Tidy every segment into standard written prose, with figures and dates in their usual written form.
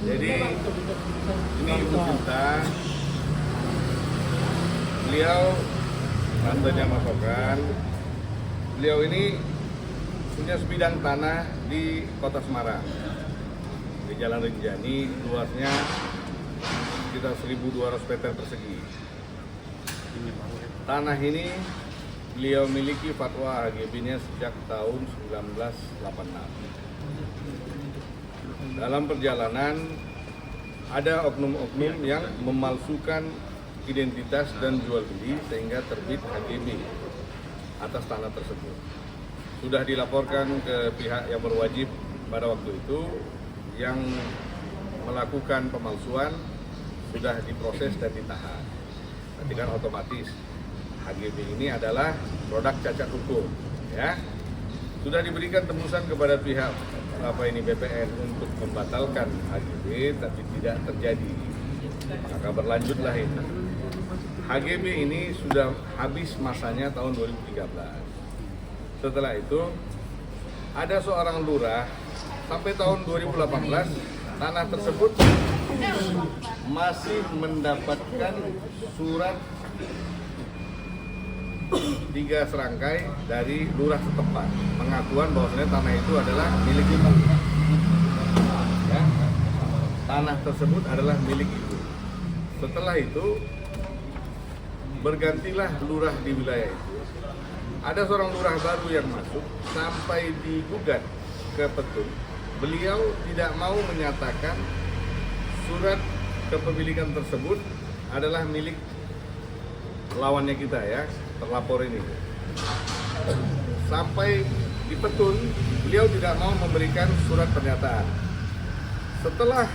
Jadi ini Ibu Sinta, beliau tantenya Mas Okan. Beliau ini punya sebidang tanah di Kota Semarang, di Jalan Rinjani, luasnya sekitar 1.200 meter persegi. Tanah ini beliau miliki fatwa HGB-nya sejak tahun 1986. Dalam perjalanan ada oknum-oknum yang memalsukan identitas dan jual beli sehingga terbit HGB atas tanah tersebut. Sudah dilaporkan ke pihak yang berwajib pada waktu itu, yang melakukan pemalsuan sudah diproses dan ditahan. Nanti kan otomatis HGB ini adalah produk cacat hukum, ya. Sudah diberikan tembusan kepada pihak BPN untuk membatalkan HGB, tapi tidak terjadi. Maka berlanjutlah ini. HGB ini sudah habis masanya tahun 2013. Setelah itu ada seorang lurah sampai tahun 2018 tanah tersebut masih mendapatkan surat 3 serangkai dari lurah setempat pengakuan bahwasanya tanah itu adalah milik ibu. Ya, tanah tersebut adalah milik ibu. Setelah itu bergantilah lurah di wilayah itu. Ada seorang lurah baru yang masuk sampai digugat ke Petun. Beliau tidak mau menyatakan surat kepemilikan tersebut adalah milik lawannya kita, ya, terlapor ini. Sampai di Petun, beliau tidak mau memberikan surat pernyataan. Setelah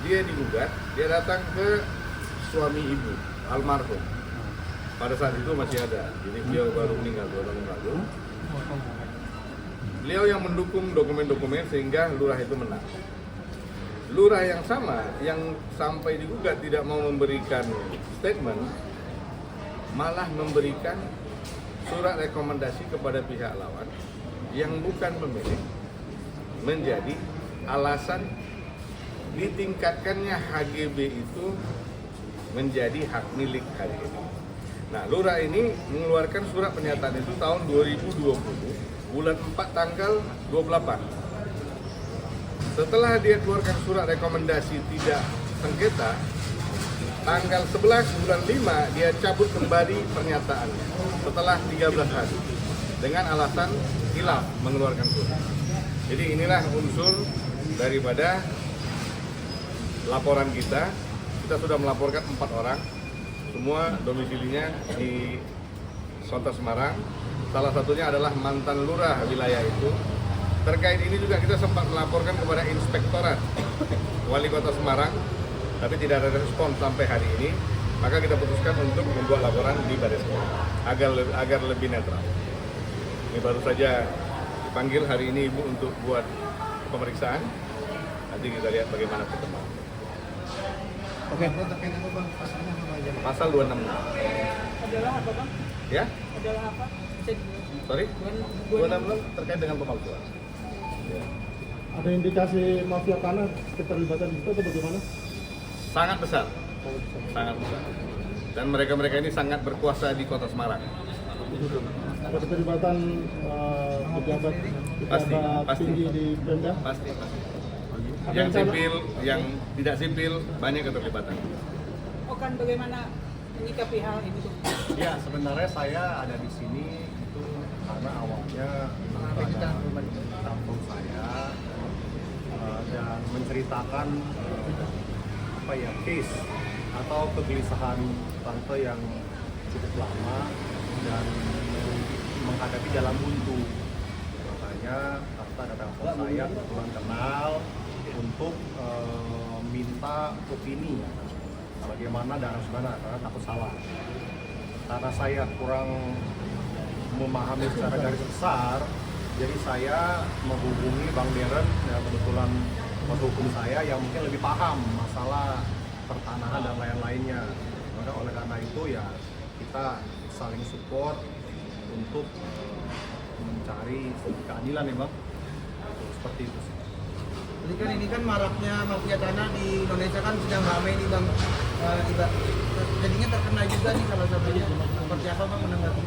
dia digugat, dia datang ke suami ibu, almarhum. Pada saat itu masih ada, jadi beliau baru meninggal 2 tahun lalu. Beliau yang mendukung dokumen-dokumen sehingga lurah itu menang. Lurah yang sama, yang sampai digugat tidak mau memberikan statement, malah memberikan surat rekomendasi kepada pihak lawan yang bukan pemilik, menjadi alasan ditingkatkannya HGB itu menjadi hak milik HGB. Nah, lurah ini mengeluarkan surat pernyataan itu tahun 2020, bulan 4 tanggal 28. Setelah dia keluarkan surat rekomendasi tidak sengketa, tanggal 11 bulan 5 dia cabut kembali pernyataannya setelah 13 hari dengan alasan hilaf mengeluarkan surat. Jadi inilah unsur daripada laporan kita. Kita sudah melaporkan 4 orang, semua domisilinya di Kota Semarang. Salah satunya adalah mantan lurah wilayah itu. Terkait ini juga kita sempat melaporkan kepada Inspektorat Wali Kota Semarang, tapi tidak ada respon sampai hari ini. Maka kita putuskan untuk membuat laporan di Bareskrim agar lebih netral. Ini baru saja dipanggil hari ini Ibu untuk buat pemeriksaan. Nanti kita lihat bagaimana perkembangan. Oke. Pasal 26. Adalah apa, Bang? Ya? Adalah apa? Sorry? 26 terkait dengan pemalsuan. Ya. Ada indikasi mafia tanah keterlibatan itu atau bagaimana? Sangat besar. Sangat besar. Dan mereka-mereka ini sangat berkuasa di Kota Semarang. Ada keterlibatan pejabat Pasti. tinggi di Pemda? Pasti. Yang sipil, yang tidak sipil, banyak keterlibatan. Okan, bagaimana menyikapi hal ini, Bang? Ya, sebenarnya saya ada di sini itu karena awalnya ada kampung saya dan menceritakan case atau kegelisahan tante yang cukup lama dan menghadapi jalan buntu. Makanya tante datang ke saya, kebetulan kenal, untuk minta opini bagaimana dan harus mana, karena takut salah. Karena saya kurang memahami secara garis besar, jadi saya menghubungi Bang Deren, ya kebetulan kuasa hukum saya yang mungkin lebih paham masalah pertanahan dan lain-lainnya. Maka oleh karena itu ya kita saling support untuk mencari keadilan ya Bang. Seperti itu sih. Ini kan maraknya mafia tanah di Indonesia kan sedang ramai nih Bang. Jadinya terkena juga nih salah satunya. Seperti apa Bang menanggapi?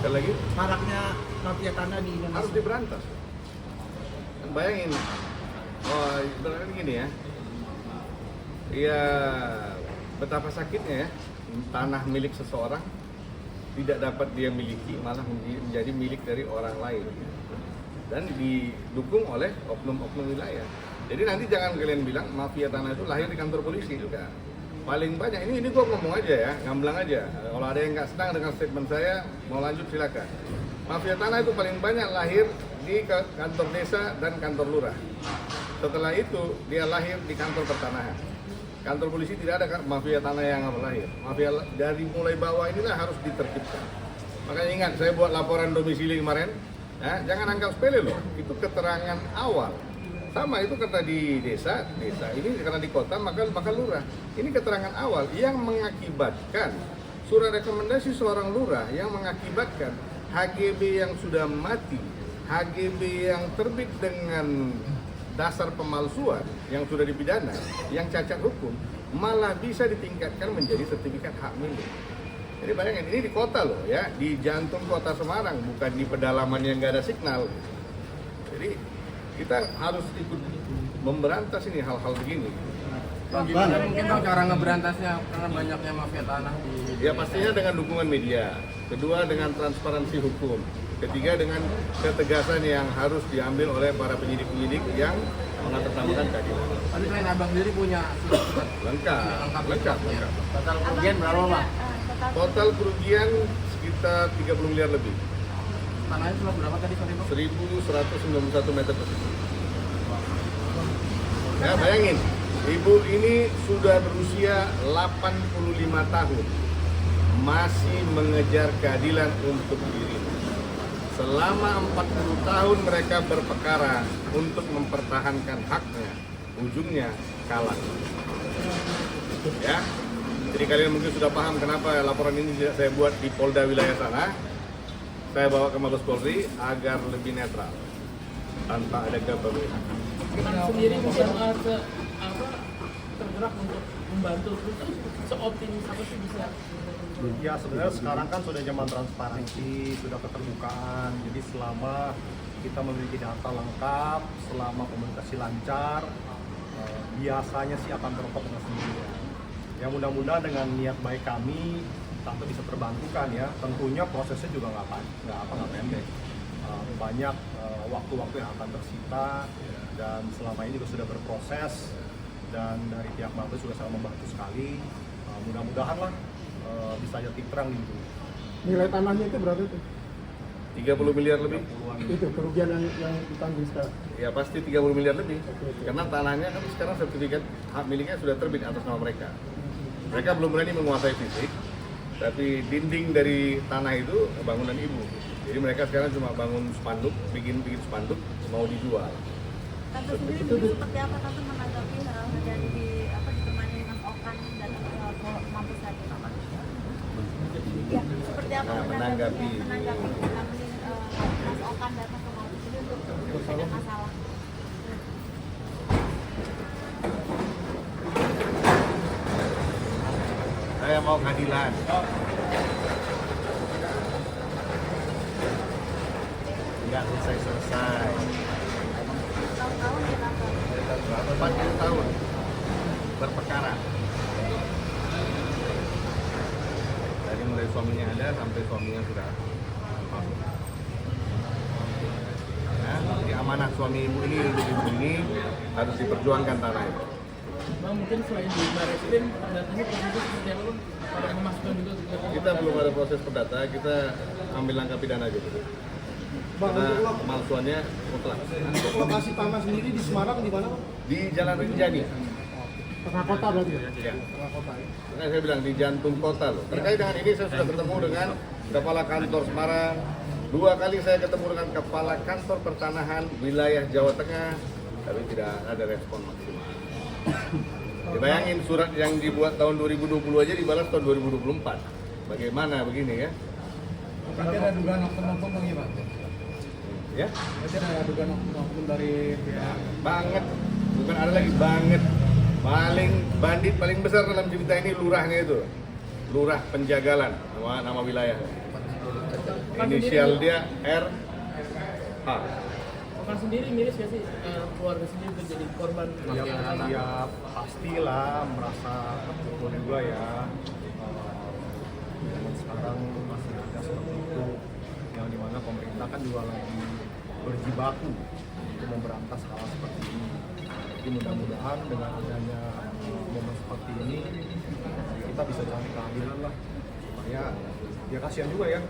Sekali lagi, Maraknya mafia tanah di Indonesia. harus diberantas. Kan bayangin, ibaratnya gini ya, ya betapa sakitnya ya, tanah milik seseorang tidak dapat dia miliki, malah menjadi milik dari orang lain. Dan didukung oleh oknum-oknum wilayah. Jadi nanti jangan kalian bilang mafia tanah itu lahir di kantor polisi juga. Paling banyak ini gue ngomong aja ya, ngamblang aja. Kalau ada yang nggak senang dengan statement saya, mau lanjut silakan. Mafia tanah itu paling banyak lahir di kantor desa dan kantor lurah. Setelah itu dia lahir di kantor pertanahan. Kantor polisi tidak ada mafia tanah yang lahir. Mafia dari mulai bawah inilah harus ditertibkan. Makanya ingat, saya buat laporan domisili kemarin. Jangan anggap sepele loh, itu keterangan awal. Sama itu kata di desa ini karena di kota maka lurah. Ini keterangan awal yang mengakibatkan surat rekomendasi seorang lurah yang mengakibatkan HGB yang sudah mati, HGB yang terbit dengan dasar pemalsuan yang sudah dipidana, yang cacat hukum, malah bisa ditingkatkan menjadi sertifikat hak milik. Jadi bayangin, ini di kota loh ya, di jantung kota Semarang, bukan di pedalaman yang nggak ada signal. Jadi kita harus ikut memberantas ini hal-hal begini. Gimana mungkin Bang cara ngeberantasnya karena banyaknya mafia tanah di Ya pastinya dengan dukungan media, kedua dengan transparansi hukum, ketiga dengan ketegasan yang harus diambil oleh para penyidik-penyidik yang mengatasnamakan keadilan. Tadi selain Abang sendiri punya surat Lengkap. total kerugian berapa Bang? Total kerugian sekitar 30 miliar lebih. Tanahnya seluas berapa tadi sorry Bang? 1.191 meter persegi. Ya bayangin, ibu ini sudah berusia 85 tahun, masih mengejar keadilan untuk dirinya. Selama 40 tahun mereka berperkara untuk mempertahankan haknya, ujungnya kalah. Ya, jadi kalian mungkin sudah paham kenapa laporan ini tidak saya buat di Polda wilayah sana. Saya bawa ke Mabes Polri agar lebih netral, tanpa ada keberpihakan. Sendiri mungkin tergerak untuk membantu terus seoptimis apa sih bisa? Ya sebenarnya sekarang kan sudah zaman transparansi, sudah keterbukaan. Jadi selama kita memiliki data lengkap, selama komunikasi lancar, biasanya sih akan terungkap dengan sendirinya. Ya mudah-mudahan dengan niat baik kami, tentu bisa terbantukan ya. Tentunya prosesnya juga nggak pendek. Banyak waktu-waktu yang akan tersita dan selama ini juga sudah berproses dan dari pihak Mabes juga sangat membantu sekali. Mudah-mudahan lah bisa jadi terang di itu. Nilai tanahnya itu berapa itu? 30 miliar lebih. Itu kerugian yang ditanggung sekarang. Ya pasti 30 miliar lebih. Karena tanahnya kan sekarang sertifikat hak miliknya sudah terbit atas nama mereka. Mereka belum berani menguasai fisik, tapi dinding dari tanah itu bangunan ibu. Jadi mereka sekarang cuma bangun spanduk, bikin spanduk, mau dijual. Tante sendiri mungkin seperti apa Tante menanggapi terjadi ditemani Mas Okan dan Mabes tadi? Ya, seperti apa menanggapi Mas Okan datang ke Mabes ini untuk menyelesaikan masalah? Saya mau keadilan. Nggak selesai. Tahun-tahun ya Tante? 40 tahun berperkara. Dari mulai suaminya ada sampai suaminya sudah masuk. Nah, jadi amanah suami ibu ini untuk ibu ini harus diperjuangkan tanah itu. Bang mungkin selain di Barreskrim datanya proses seperti apa Bang? Para memasukkan juga Kita belum ada proses perdata, kita ambil langkah pidana aja dulu. Karena pemalsuannya mutlak. Untuk lokasi tanah sendiri di Semarang di mana? Di Jalan Rinjani. Tengah kota berarti ya? Ya. Tengah kota ya? Makanya saya bilang di jantung kota loh. Terkait dengan ini saya sudah ketemu dengan Kepala Kantor Semarang. 2 kali saya ketemu dengan Kepala Kantor Pertanahan wilayah Jawa Tengah, tapi tidak ada respon maksimal. Dibayangin surat yang dibuat tahun 2020 aja dibalas tahun 2024. Bagaimana begini ya? Berarti ada dugaan oknum-oknum lagi Pak? Ya, Berarti ada dugaan oknum dari pihak banget. Bukan ada lagi, banget. Bandit paling besar dalam cerita ini lurahnya itu. Lurah Penjagalan, nama wilayah. Inisial dia RH. Okan sendiri miris nggak sih keluarga sendiri menjadi korban mafia tanah? Ya pastilah merasa terpukul juga ya. Zaman sekarang masih ada seperti itu, yang dimana pemerintah kan juga lagi berjibaku untuk memberantas hal seperti ini. Jadi mudah-mudahan dengan adanya momen seperti ini kita bisa cari keadilan lah, supaya ya kasihan juga ya,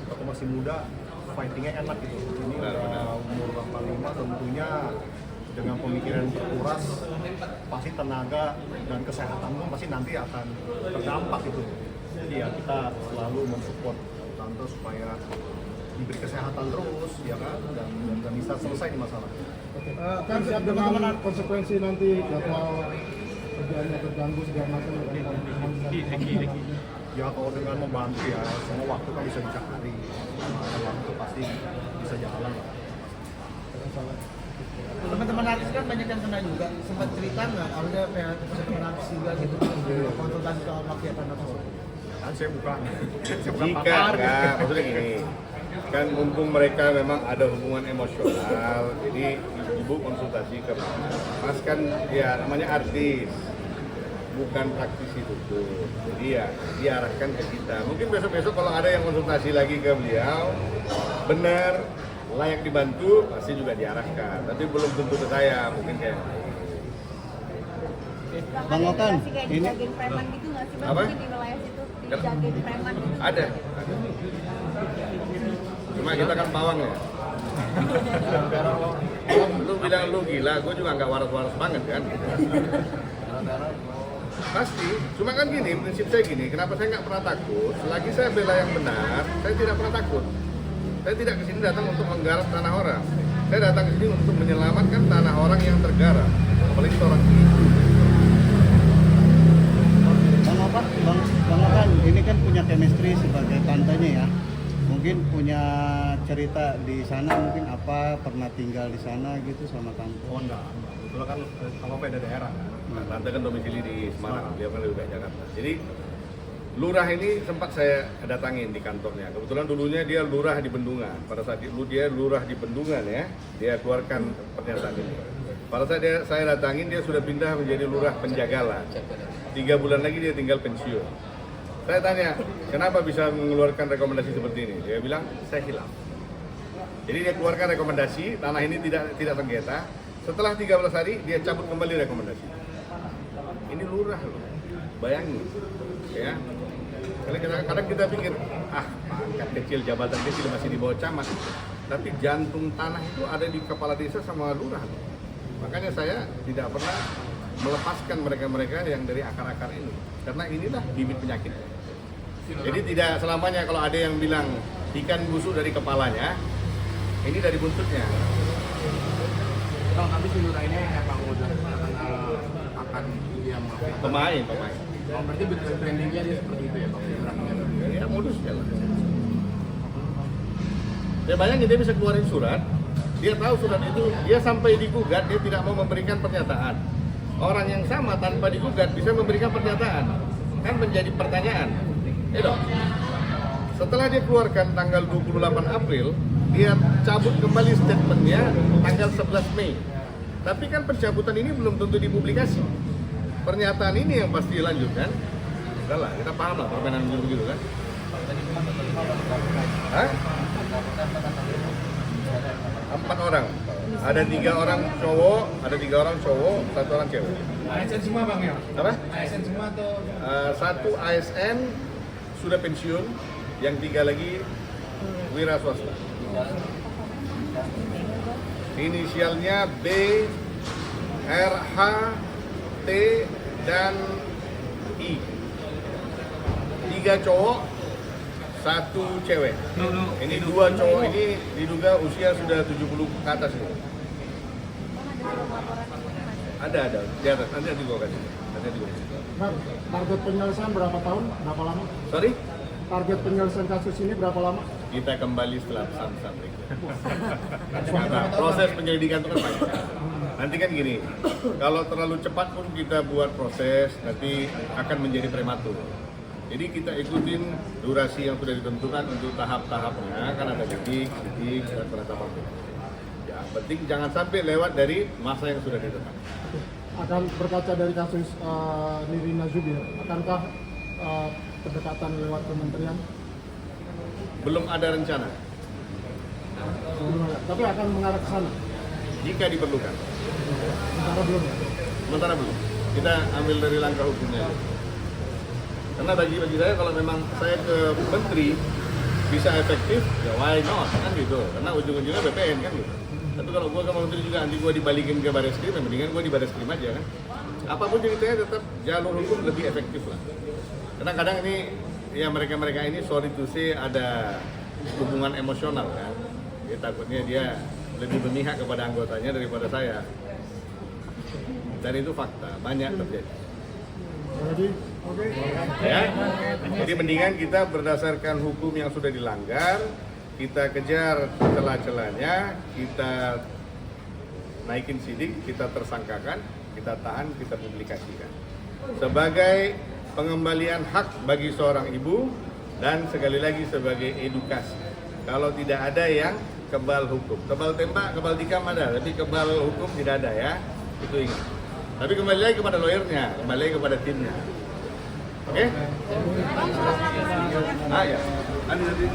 waktu masih muda fightingnya enak gitu. Ini udah umur 45, tentunya dengan pemikiran terkuras, pasti tenaga dan kesehatan pun pasti nanti akan terdampak gitu. Jadi ya kita selalu mensupport tante supaya diberi kesehatan terus ya kan, dan bisa selesai di masalah. kan siap dengan konsekuensi nanti jadwal kerjaannya terganggu segala macam. Ya kalau dengan membantu ya, semua waktu kan bisa dicari, ada waktu pasti bisa jalan lah. Teman-teman artis kan banyak yang kena juga. Sempat cerita nggak? Ada kayak teman artis juga gitu konsultasi soal mafia tanah tersebut. Kan saya bukan Jika pakar. enggak, maksudnya gini, kan mumpung mereka memang ada hubungan emosional, jadi ibu konsultasi ke Mas kan ya namanya artis, bukan praktisi itu, jadi ya diarahkan ke kita. Mungkin besok-besok kalau ada yang konsultasi lagi ke beliau, benar layak dibantu, pasti juga diarahkan. Tapi belum tentu ke saya, mungkin kayak Bang Okan, kayak dijagain preman gitu nggak sih Bang? Apa? Mungkin di wilayah situ dijagain preman gitu. ada. Cuma kita kan pawang ya. Lu bilang lu gila, gue juga nggak waras-waras banget kan. Pasti, cuma kan gini, prinsip saya gini, kenapa saya nggak pernah takut? Selagi saya bela yang benar, saya tidak pernah takut. Saya tidak kesini datang untuk menggarap tanah orang. Saya datang ke sini untuk menyelamatkan tanah orang yang tergarap, apalagi seorang ibu. Bang Okan, ini kan punya chemistry sebagai tantenya ya. Mungkin punya cerita di sana, mungkin apa pernah tinggal di sana gitu sama tante. Oh enggak. Kebetulan kan kalau beda daerah kan. Nah, tante kan domisili di Semarang, dia kan lebih banyak Jakarta. Jadi lurah ini sempat saya datangin di kantornya. Kebetulan dulunya dia lurah di Bendungan. Pada saat itu dia lurah di Bendungan ya, dia keluarkan pernyataan ini. Pada saat saya datangin, dia sudah pindah menjadi lurah Penjagalan. 3 bulan lagi dia tinggal pensiun. Saya tanya, kenapa bisa mengeluarkan rekomendasi seperti ini? Dia bilang, saya hilaf. Jadi dia keluarkan rekomendasi, tanah ini tidak sengketa. Setelah 13 hari, dia cabut kembali rekomendasi. Ini lurah loh, bayangin. Ya. Kadang kita pikir, pangkat kecil, jabatan kecil masih di bawah camat. Tapi jantung tanah itu ada di kepala desa sama lurah loh. Makanya saya tidak pernah melepaskan mereka-mereka yang dari akar-akar ini. Karena inilah bibit penyakit. Jadi tidak selamanya kalau ada yang bilang ikan busuk dari kepalanya, ini dari buntutnya. Bang, tapi si Lurah ini emang udah akan dia mafia. Pemain. Oh, berarti trendingnya dia seperti itu ya Bang? Ya modus jalan. Ya bayangin dia bisa keluarin surat, dia tahu surat itu, dia sampai digugat, dia tidak mau memberikan pernyataan. Orang yang sama tanpa digugat bisa memberikan pernyataan. Kan menjadi pertanyaan. Dong. Setelah dia keluarkan tanggal 28 April, dia cabut kembali statementnya tanggal 11 Mei. Tapi kan pencabutan ini belum tentu dipublikasi. Pernyataan ini yang pasti dilanjutkan. Udah lah, kita paham lah permainan begitu kan. Hah? 4 orang. Ada 3 orang cowok, 1 orang cewek. ASN semua Bang ya? Apa? ASN semua atau? 1 ASN sudah pensiun, yang 3 lagi wira swasta. Inisialnya B, R, H, T, dan I. 3 cowok, 1 cewek. Ini 2 cowok ini diduga usia sudah 70 ke atas ini. Ada di atas. Nanti gua kasih. Bang, target penyelesaian berapa tahun? Berapa lama? Sorry? Target penyelesaian kasus ini berapa lama? kita kembali setelah pesan-pesan berikut. Karena proses penyelidikan itu kan panjang. Nanti kan gini, kalau terlalu cepat pun kita buat proses, nanti akan menjadi prematur. Jadi kita ikutin durasi yang sudah ditentukan untuk tahap-tahapnya, kan ada sidik, dan penetapan hukum. Ya, penting jangan sampai lewat dari masa yang sudah ditetapkan. Akan berkaca dari kasus Nirina Zubir, akankah pendekatan lewat kementerian? Belum ada rencana, Tapi akan mengarah ke sana. jika diperlukan. Sementara belum. Sementara belum. Kita ambil dari langkah hukumnya. Karena bagi saya kalau memang saya ke menteri bisa efektif, ya why not kan gitu. Karena ujung-ujungnya BPN kan gitu. Tapi kalau gua ke menteri juga nanti gua dibalikin ke baris krim, mendingan gua di baris krim aja kan. Apapun ceritanya tetap jalur hukum lebih efektif lah. Karena kadang ini ya mereka ini sorry to say ada hubungan emosional kan. Dia takutnya dia lebih memihak kepada anggotanya daripada saya. Dan itu fakta, banyak terjadi. Jadi, oke. Ya, jadi mendingan kita berdasarkan hukum yang sudah dilanggar, kita kejar celah-celahnya, kita naikin sidik, kita tersangkakan, kita tahan, kita publikasikan. Sebagai pengembalian hak bagi seorang ibu dan sekali lagi sebagai edukasi. Kalau tidak ada yang kebal hukum, kebal tembak, kebal tikam ada, tapi kebal hukum tidak ada ya, itu ingat. Tapi kembali lagi kepada lawyernya, kembali lagi kepada timnya. Oke? Ah ya, nanti